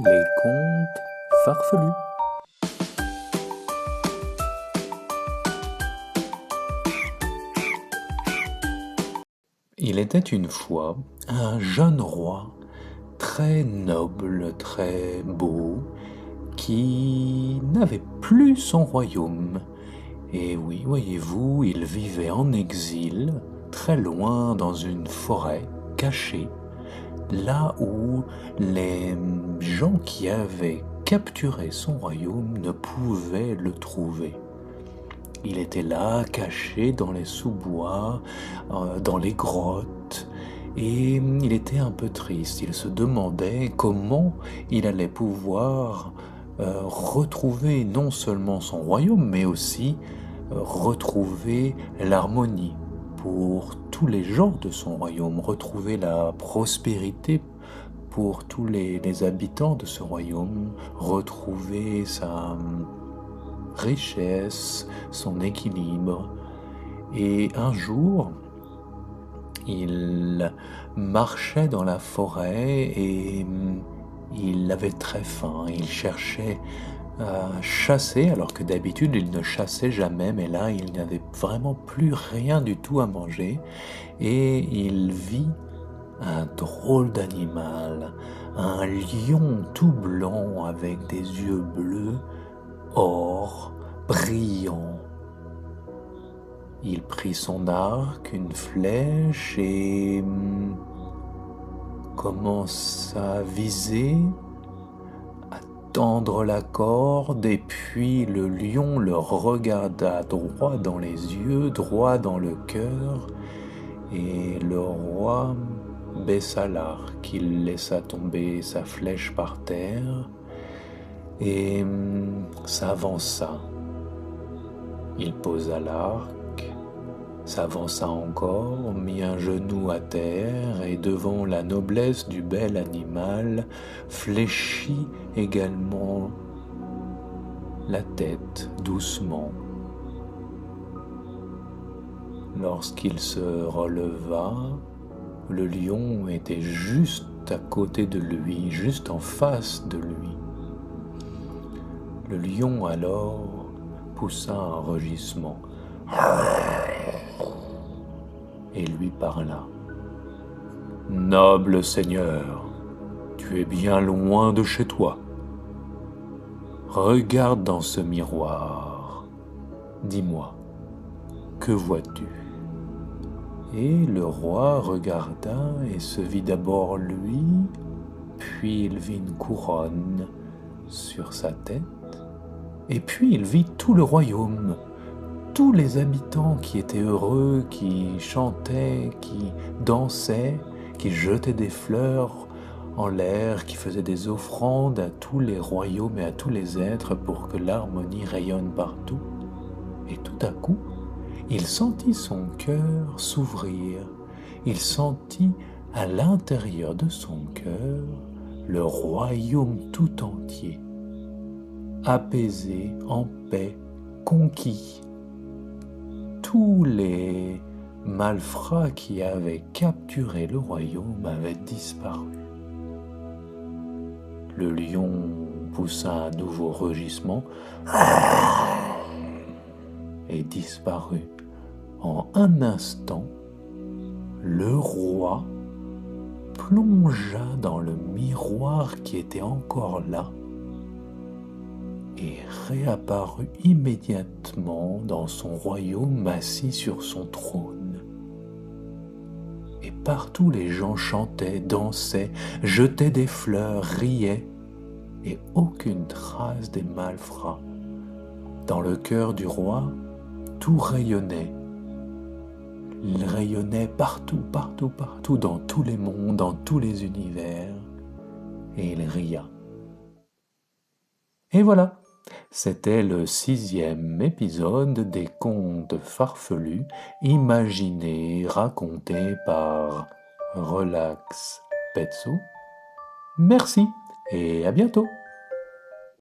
Les contes farfelus. Il était une fois un jeune roi très noble, très beau, qui n'avait plus son royaume. Et oui, voyez-vous, il vivait en exil, très loin dans une forêt cachée, là où les gens qui avaient capturé son royaume ne pouvaient le trouver. Il était là, caché dans les sous-bois, dans les grottes, et il était un peu triste. Il se demandait comment il allait pouvoir retrouver non seulement son royaume, mais aussi retrouver l'harmonie pour tous les gens de son royaume, retrouver la prospérité pour tous les habitants de ce royaume, retrouver sa richesse, son équilibre. Et un jour, il marchait dans la forêt et il avait très faim. Il cherchait à chasser, alors que d'habitude il ne chassait jamais, mais là il n'avait vraiment plus rien du tout à manger. Et il vit un drôle d'animal, un lion tout blanc avec des yeux bleus, or, brillant. Il prit son arc, une flèche et commença à viser, à tendre la corde, et puis le lion le regarda droit dans les yeux, droit dans le cœur, et le roi baissa l'arc, il laissa tomber sa flèche par terre et s'avança. Il posa l'arc, s'avança encore, mit un genou à terre et devant la noblesse du bel animal, fléchit également la tête doucement. Lorsqu'il se releva, le lion était juste à côté de lui, juste en face de lui. Le lion alors poussa un rugissement et lui parla. « Noble Seigneur, tu es bien loin de chez toi. Regarde dans ce miroir. Dis-moi, que vois-tu » Et le roi regarda et se vit d'abord lui, puis il vit une couronne sur sa tête, et puis il vit tout le royaume, tous les habitants qui étaient heureux, qui chantaient, qui dansaient, qui jetaient des fleurs en l'air, qui faisaient des offrandes à tous les royaumes et à tous les êtres pour que l'harmonie rayonne partout. Et tout à coup, il sentit son cœur s'ouvrir, il sentit à l'intérieur de son cœur le royaume tout entier, apaisé, en paix, conquis. Tous les malfrats qui avaient capturé le royaume avaient disparu. Le lion poussa un nouveau rugissement et disparut. En un instant, le roi plongea dans le miroir qui était encore là et réapparut immédiatement dans son royaume assis sur son trône. Et partout les gens chantaient, dansaient, jetaient des fleurs, riaient, et aucune trace des malfrats. Dans le cœur du roi, tout rayonnait. Il rayonnait partout, partout, partout, dans tous les mondes, dans tous les univers, et il ria. Et voilà, c'était le 6e épisode des contes farfelus, imaginés, racontés par Relax Petso. Merci et à bientôt.